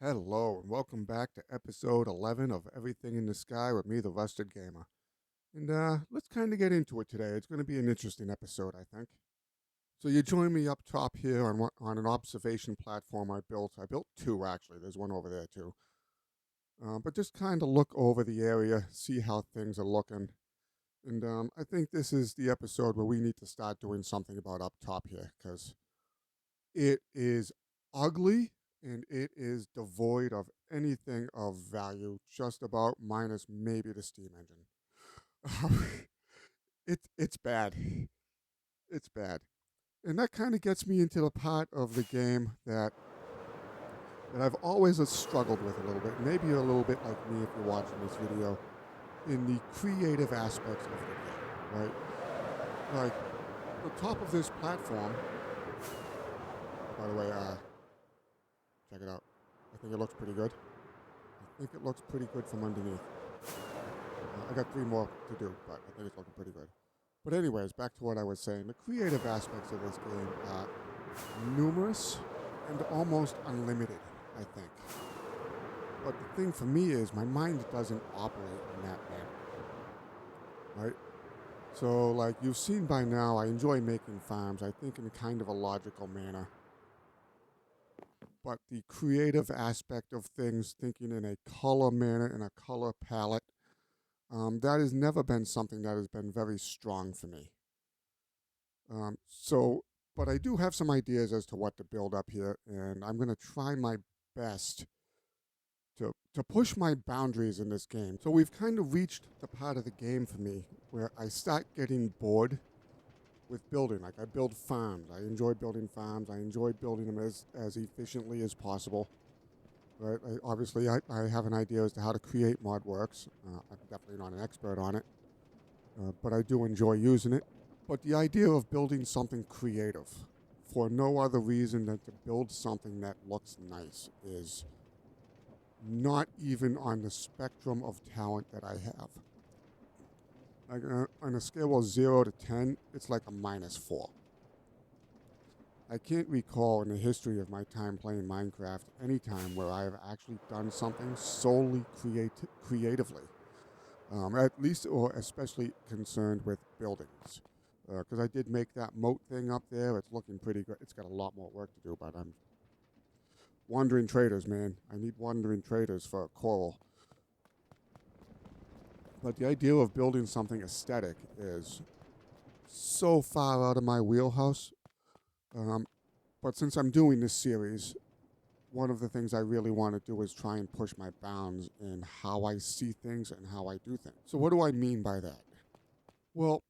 Hello, and welcome back to episode 11 of Everything in the Sky with me, the Rusted Gamer. And let's kind of get into it today. It's going to be an interesting episode, I think. So you join me up top here on an observation platform I built. I built two, actually. There's one over there, too. But just kind of look over the area, see how things are looking. And I think this is the episode where we need to start doing something about up top here, because it is ugly and it is devoid of anything of value, just about, minus maybe the steam engine. It's bad. It's bad. And that kind of gets me into the part of the game that I've always struggled with a little bit. Maybe you're a little bit like me if you're watching this video, in the creative aspects of the game, right? Like the top of this platform, by the way, check it out. I think it looks pretty good. I think it looks pretty good from underneath. I got three more to do, but I think it's looking pretty good. But anyways, back to what I was saying. The creative aspects of this game are numerous and almost unlimited, I think. But the thing for me is my mind doesn't operate in that manner, right? So, like you've seen by now, I enjoy making farms, I think in kind of a logical manner. But the creative aspect of things, thinking in a color manner, in a color palette, that has never been something that has been very strong for me. So, but I do have some ideas as to what to build up here, and I'm going to try my best to push my boundaries in this game. So we've kind of reached the part of the game for me where I start getting bored with building. Like I build farms. I enjoy building farms. I enjoy building them as efficiently as possible. Right? Obviously, I have an idea as to how to create mod works. I'm definitely not an expert on it, but I do enjoy using it. But the idea of building something creative for no other reason than to build something that looks nice is not even on the spectrum of talent that I have. Like on a scale of 0 to 10, it's like a -4. I can't recall in the history of my time playing Minecraft any time where I have actually done something solely creatively. At least or especially concerned with buildings. Because I did make that moat thing up there. It's looking pretty good. It's got a lot more work to do, but I'm wandering traders, man. I need wandering traders for coral. But the idea of building something aesthetic is so far out of my wheelhouse. Um, but since I'm doing this series, one of the things I really want to do is try and push my bounds in how I see things and how I do things. So what do I mean by that? Well,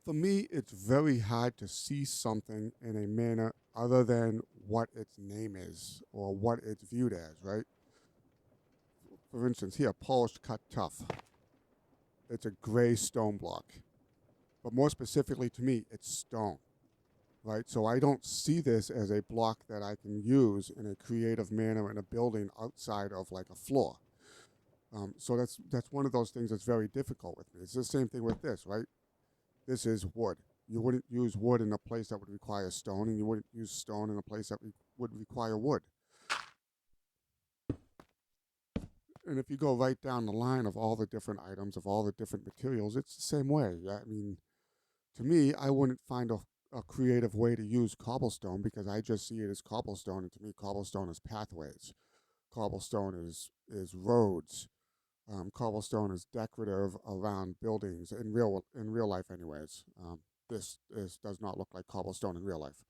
for me, it's very hard to see something in a manner other than what its name is or what it's viewed as, right? For instance, here, polished cut tough. It's a gray stone block. But more specifically to me, it's stone, right? So I don't see this as a block that I can use in a creative manner in a building outside of like a floor. So that's one of those things that's very difficult with me. It's the same thing with this, right? This is wood. You wouldn't use wood in a place that would require stone, and you wouldn't use stone in a place that would require wood. And if you go right down the line of all the different items, of all the different materials, it's the same way. I mean, to me, I wouldn't find a creative way to use cobblestone because I just see it as cobblestone, and to me, cobblestone is pathways. Cobblestone is roads. Cobblestone is decorative around buildings in real life, anyways. This does not look like cobblestone in real life.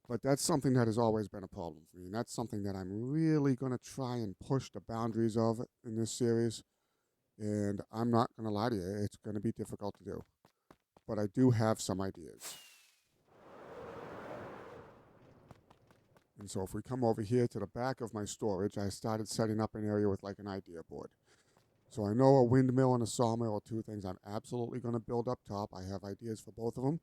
But that's something that has always been a problem for me, and that's something that I'm really going to try and push the boundaries of in this series. And I'm not going to lie to you, it's going to be difficult to do. But I do have some ideas. And so if we come over here to the back of my storage, I started setting up an area with like an idea board. So I know a windmill and a sawmill are two things I'm absolutely going to build up top. I have ideas for both of them.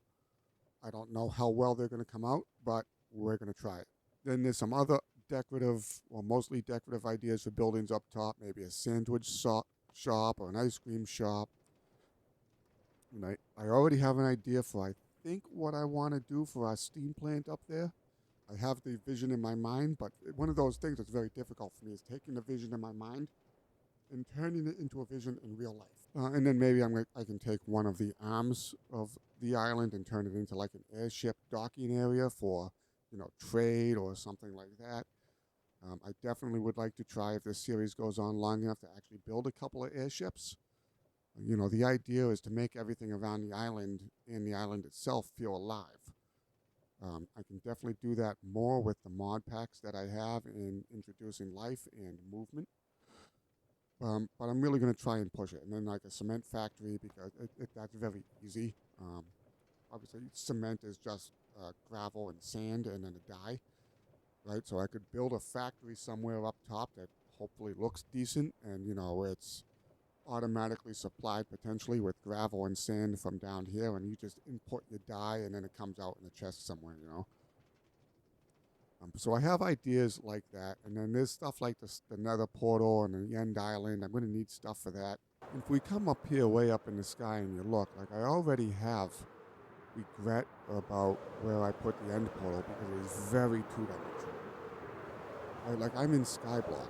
I don't know how well they're going to come out, but we're going to try it. Then there's some other decorative, or mostly decorative ideas for buildings up top, maybe a sandwich shop or an ice cream shop. And I already have an idea for, I think, what I want to do for our steam plant up there. I have the vision in my mind, but one of those things that's very difficult for me is taking the vision in my mind and turning it into a vision in real life. And then maybe I can take one of the arms of the island and turn it into like an airship docking area for, trade or something like that. I definitely would like to try, if this series goes on long enough, to actually build a couple of airships. The idea is to make everything around the island and the island itself feel alive. I can definitely do that more with the mod packs that I have in introducing life and movement. But I'm really going to try and push it. And then like a cement factory, because that's very easy. Obviously, cement is just gravel and sand and then a dye, right? So I could build a factory somewhere up top that hopefully looks decent, and it's automatically supplied potentially with gravel and sand from down here, and you just input your dye and then it comes out in a chest somewhere. So I have ideas like that, and then there's stuff like the Nether Portal and the End Island. I'm going to need stuff for that. If we come up here, way up in the sky, and you look, like I already have regret about where I put the End Portal because it is very two-dimensional. Right, like I'm in Skyblock.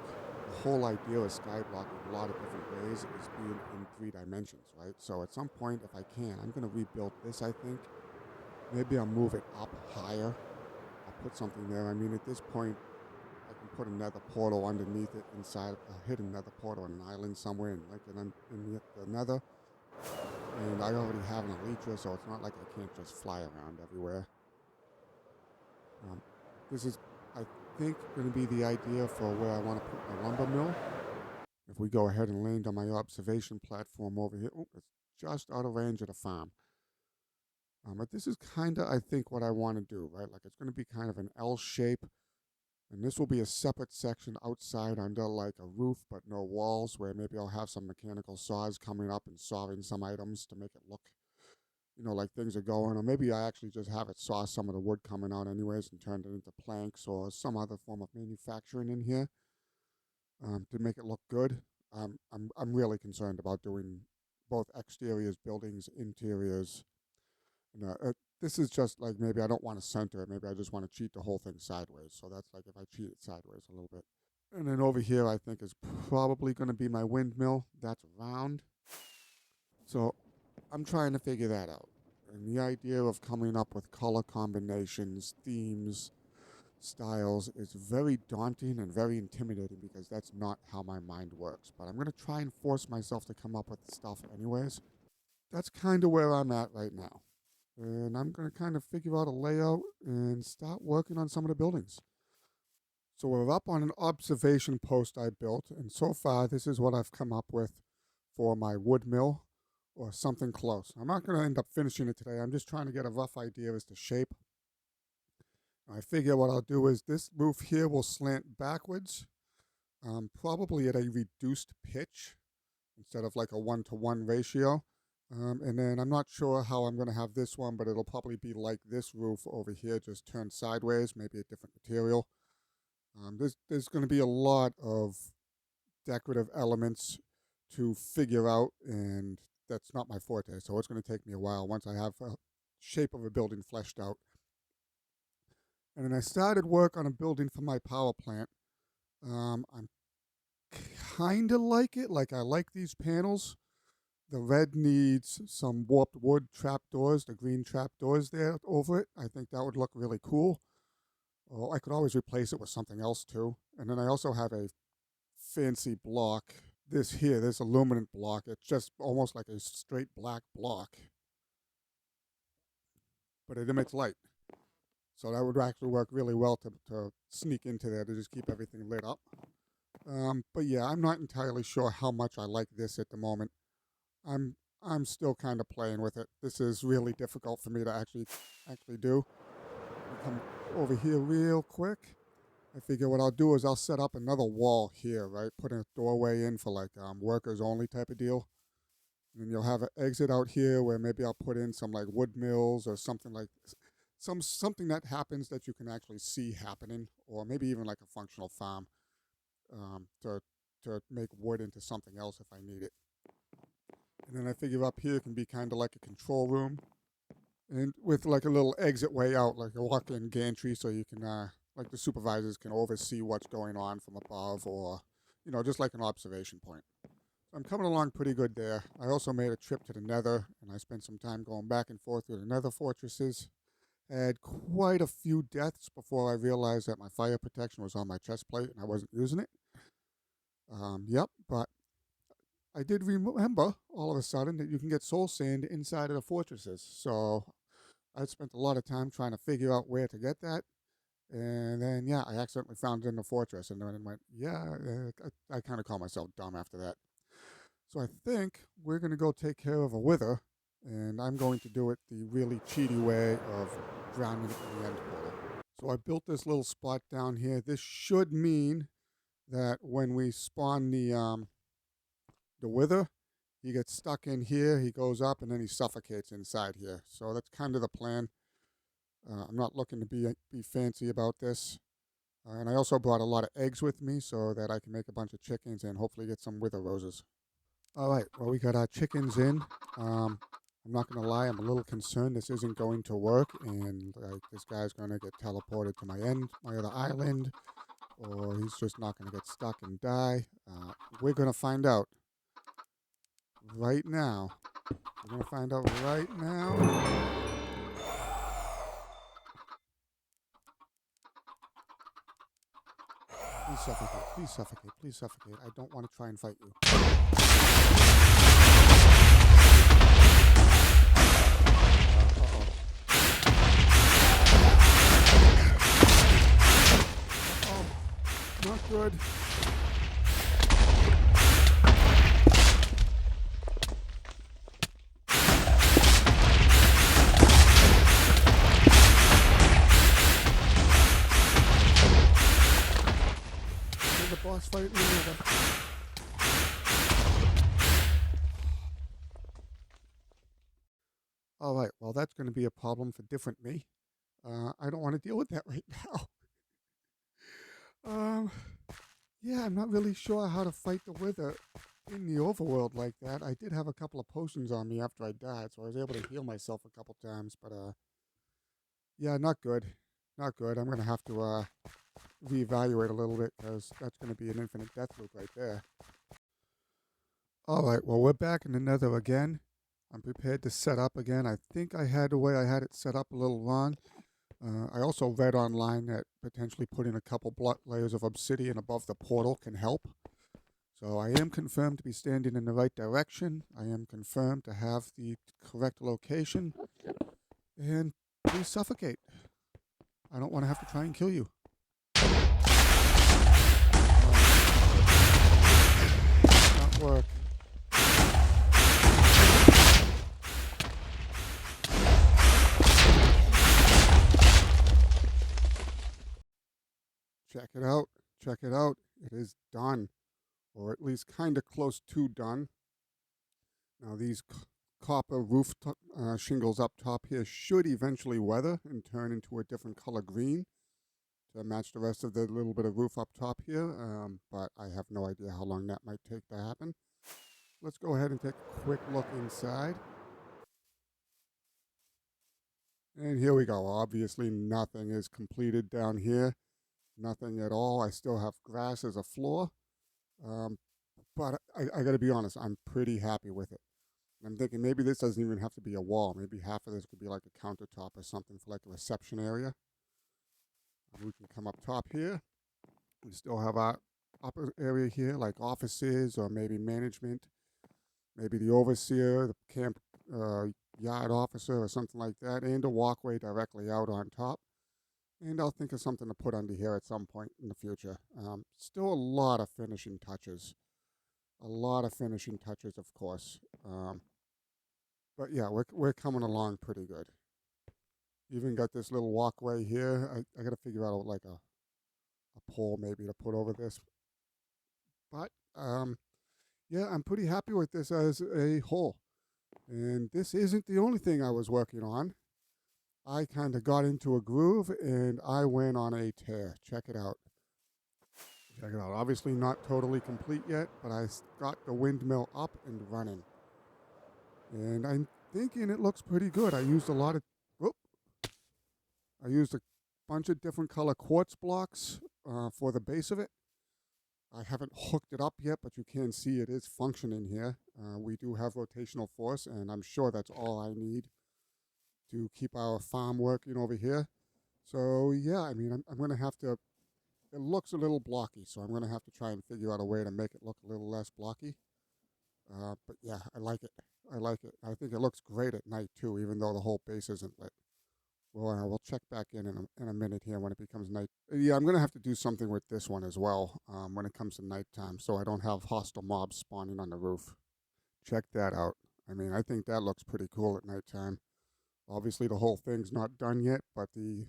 The whole idea of Skyblock in a lot of different ways is being in 3 dimensions, right? So at some point, if I can, I'm going to rebuild this, I think. Maybe I'll move it up higher. I'll put something there. I mean, at this point, I can put another portal underneath it inside, hit another portal on an island somewhere and like it in the nether. And I already have an Elytra, so it's not like I can't just fly around everywhere. This is, I think, going to be the idea for where I want to put my lumber mill. If we go ahead and land on my observation platform over here, oh, it's just out of range of the farm. But this is kind of, I think, what I want to do, right? Like it's going to be kind of an L shape. And this will be a separate section outside under like a roof, but no walls, where maybe I'll have some mechanical saws coming up and sawing some items to make it look, like things are going. Or maybe I actually just have it saw some of the wood coming out anyways and turned it into planks or some other form of manufacturing in here to make it look good. I'm really concerned about doing both exteriors, buildings, interiors. This is just like maybe I don't want to center it. Maybe I just want to cheat the whole thing sideways. So that's like if I cheat it sideways a little bit. And then over here, I think is probably going to be my windmill. That's round. So I'm trying to figure that out. And the idea of coming up with color combinations, themes, styles is very daunting and very intimidating because that's not how my mind works. But I'm going to try and force myself to come up with stuff anyways. That's kind of where I'm at right now. And I'm going to kind of figure out a layout and start working on some of the buildings. So we're up on an observation post I built, and so far this is what I've come up with for my wood mill or something close. I'm not going to end up finishing it today. I'm just trying to get a rough idea as to shape. I figure what I'll do is this roof here will slant backwards, probably at a reduced pitch instead of like a 1-to-1 ratio. And then I'm not sure how I'm going to have this one, but it'll probably be like this roof over here, just turned sideways, maybe a different material. There's going to be a lot of decorative elements to figure out, and that's not my forte, so it's going to take me a while once I have a shape of a building fleshed out. And then I started work on a building for my power plant. I'm kind of like it. Like I like these panels. The red needs some warped wood trapdoors, the green trapdoors there over it. I think that would look really cool. Well, I could always replace it with something else too. And then I also have a fancy block. This aluminum block, it's just almost like a straight black block, but it emits light. So that would actually work really well to sneak into there to just keep everything lit up. But yeah, I'm not entirely sure how much I like this at the moment. I'm still kind of playing with it. This is really difficult for me to actually do. I'll come over here real quick. I figure what I'll do is I'll set up another wall here, right? Put a doorway in for like workers only type of deal. And then you'll have an exit out here where maybe I'll put in some like wood mills or something like something that happens that you can actually see happening, or maybe even like a functional farm to make wood into something else if I need it. And then I figure up here can be kind of like a control room. and with like a little exit way out, like a walk-in gantry, so you can, like the supervisors can oversee what's going on from above, or just like an observation point. I'm coming along pretty good there. I also made a trip to the Nether, and I spent some time going back and forth through the Nether fortresses. Had quite a few deaths before I realized that my fire protection was on my chest plate and I wasn't using it. Yep, but I did remember all of a sudden that you can get soul sand inside of the fortresses. So I spent a lot of time trying to figure out where to get that. And then, yeah, I accidentally found it in the fortress. And then I went, yeah, I kind of call myself dumb after that. So I think we're going to go take care of a wither. And I'm going to do it the really cheaty way of drowning it in the end portal. So I built this little spot down here. This should mean that when we spawn the wither, he gets stuck in here, he goes up, and then he suffocates inside here. So that's kind of the plan. I'm not looking to be fancy about this. And I also brought a lot of eggs with me so that I can make a bunch of chickens and hopefully get some wither roses. All right, well, we got our chickens in. I'm not going to lie, I'm a little concerned this isn't going to work, and like this guy's going to get teleported to my other island, or he's just not going to get stuck and die. We're going to find out right now. We're going to find out right now. Please suffocate, please suffocate, please suffocate. I don't want to try and fight you. Not good. The boss fight in the middle. All right, well, that's going to be a problem for different me. I don't want to deal with that right now. Yeah, I'm not really sure how to fight the wither in the overworld like that. I did have a couple of potions on me after I died, so I was able to heal myself a couple times, but yeah, not good. Not good. I'm going to have to reevaluate a little bit because that's going to be an infinite death loop right there. All right, well, we're back in the Nether again. I'm prepared to set up again. I think I had the way I had it set up a little wrong. I also read online that potentially putting a couple block layers of obsidian above the portal can help. So I am confirmed to be standing in the right direction. I am confirmed to have the correct location. And please suffocate. I don't want to have to try and kill you. Not work. Check it out. Check it out. It is done. Or at least kind of close to done. Now these copper roof shingles up top here should eventually weather and turn into a different color green to match the rest of the little bit of roof up top here, but I have no idea how long that might take to happen. Let's go ahead and take a quick look inside. And here we go. Obviously nothing is completed down here. Nothing at all. I still have grass as a floor. But I got to be honest, I'm pretty happy with it. I'm thinking maybe this doesn't even have to be a wall. Maybe half of this could be like a countertop or something for like a reception area. We can come up top here. We still have our upper area here, like offices or maybe management, maybe the overseer, the camp yard officer or something like that, and a walkway directly out on top. And I'll think of something to put under here at some point in the future. Still a lot of finishing touches. A lot of finishing touches, of course. But yeah, we're coming along pretty good. Even got this little walkway here. I got to figure out like a pole maybe to put over this. But yeah, I'm pretty happy with this as a whole. And this isn't the only thing I was working on. I kind of got into a groove and I went on a tear. Check it out. Check it out. Obviously not totally complete yet, but I got the windmill up and running. And I'm thinking it looks pretty good. I used a lot of I used a bunch of different color quartz blocks for the base of it. I haven't hooked it up yet, but you can see it is functioning here. We do have rotational force, and I'm sure that's all I need to keep our farm working over here. So yeah, I mean, I'm going to have to. It looks a little blocky, so I'm going to have to try and figure out a way to make it look a little less blocky. But yeah, I like it. I like it. I think it looks great at night too, even though the whole base isn't lit. Well, we'll check back in a minute here when it becomes night. Yeah, I'm gonna have to do something with this one as well when it comes to nighttime, so I don't have hostile mobs spawning on the roof. Check that out. I mean, I think that looks pretty cool at nighttime. Obviously, the whole thing's not done yet, but the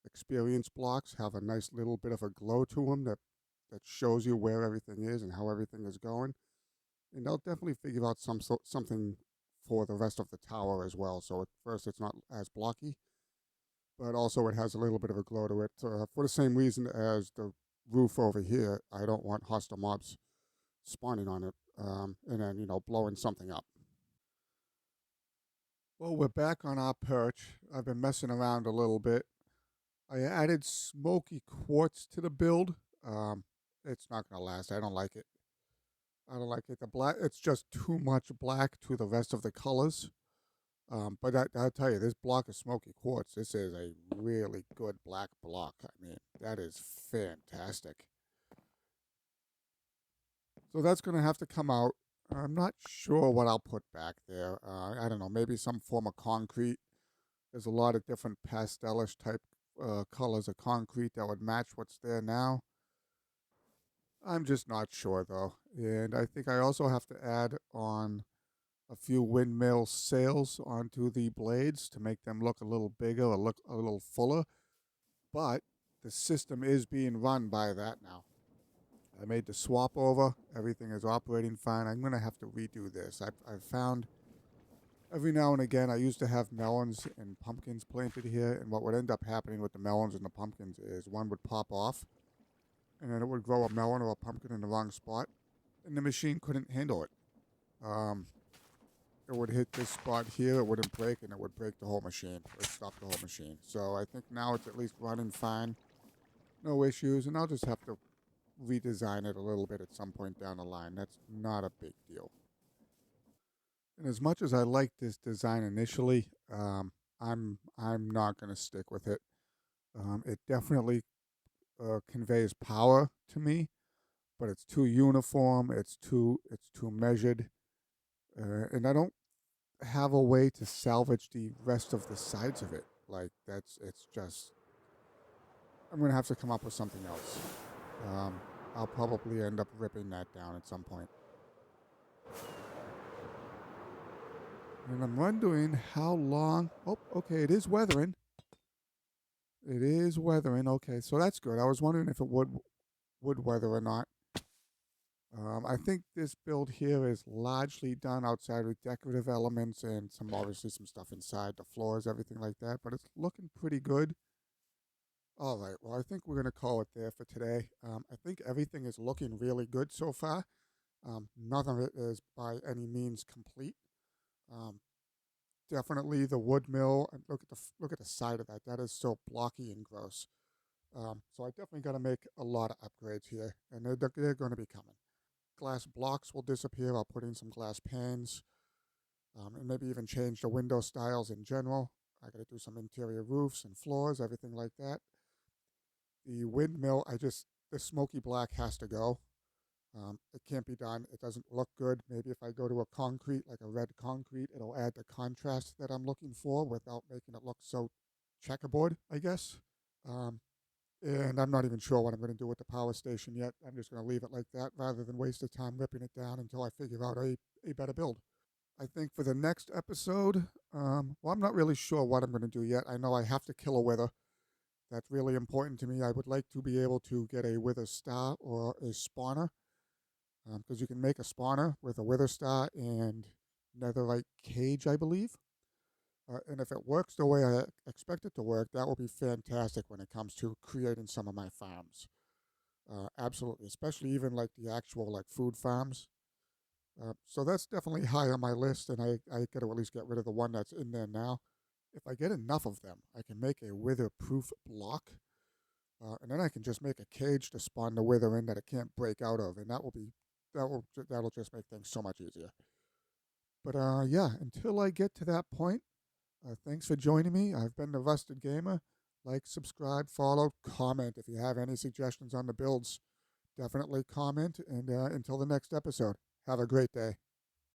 experience blocks have a nice little bit of a glow to them that shows you where everything is and how everything is going. And they'll definitely figure out something for the rest of the tower as well. So at first, it's not as blocky, but also it has a little bit of a glow to it for the same reason as the roof over here. I don't want hostile mobs spawning on it and then, blowing something up. Well, we're back on our perch. I've been messing around a little bit. I added smoky quartz to the build. Um, it's not going to last. I don't like it. I don't like it. The black, it's just too much black to the rest of the colors. But I'll tell you, this block of smoky quartz, this is a really good black block. I mean, that is fantastic. So that's going to have to come out. I'm not sure what I'll put back there. I don't know, maybe some form of concrete. There's a lot of different pastelish type colors of concrete that would match what's there now. I'm just not sure though. And I think I also have to add on a few windmill sails onto the blades to make them look a little bigger or look a little fuller. But the system is being run by that now. I made the swap over. Everything is operating fine. I'm going to have to redo this. I've found every now and again I used to have melons and pumpkins planted here, and what would end up happening with the melons and the pumpkins is one would pop off, and then it would grow a melon or a pumpkin in the wrong spot, and the machine couldn't handle it. Um, it would hit this spot here, it wouldn't break, and it would break the whole machine. It would stop the whole machine. So I think now it's at least running fine. No issues, and I'll just have to redesign it a little bit at some point down the line. That's not a big deal. And as much as I like this design initially, I'm not going to stick with it. It definitely conveys power to me, but it's too uniform. It's too measured, and I don't have a way to salvage the rest of the sides of it. Like it's just I'm gonna have to come up with something else. Um, I'll probably end up ripping that down at some point. And I'm wondering how long. Oh, okay, it is weathering. It is weathering. Okay, so that's good. I was wondering if it would weather or not. I think this build here is largely done outside with decorative elements and obviously some stuff inside the floors, everything like that. But it's looking pretty good. All right. Well, I think we're gonna call it there for today. I think everything is looking really good so far. None of it is by any means complete. Um, Definitely the wood mill. And look at the side of that. That is so blocky and gross. So I definitely got to make a lot of upgrades here, and they're going to be coming. Glass blocks will disappear. I'll put in some glass panes, and maybe even change the window styles in general. I got to do some interior roofs and floors, everything like that. The windmill, the smoky black has to go. It can't be done. It doesn't look good. Maybe if I go to a concrete, like a red concrete, it'll add the contrast that I'm looking for without making it look so checkerboard, I guess. Um, and I'm not even sure what I'm going to do with the power station yet. I'm just going to leave it like that rather than waste the time ripping it down until I figure out a better build. I think for the next episode, well, I'm not really sure what I'm going to do yet. I know I have to kill a wither. That's really important to me. I would like to be able to get a wither star or a spawner, because you can make a spawner with a wither star and netherite cage, I believe. And if it works the way I expect it to work, that will be fantastic when it comes to creating some of my farms. Absolutely, especially even like the actual like food farms. So that's definitely high on my list, and I got to at least get rid of the one that's in there now. if I get enough of them, I can make a wither-proof block, and then I can just make a cage to spawn the wither in that it can't break out of, and that'll just make things so much easier. But yeah, until I get to that point, thanks for joining me. I've been the Rusted Gamer. Like, subscribe, follow, comment if you have any suggestions on the builds. Definitely comment, and until the next episode, have a great day.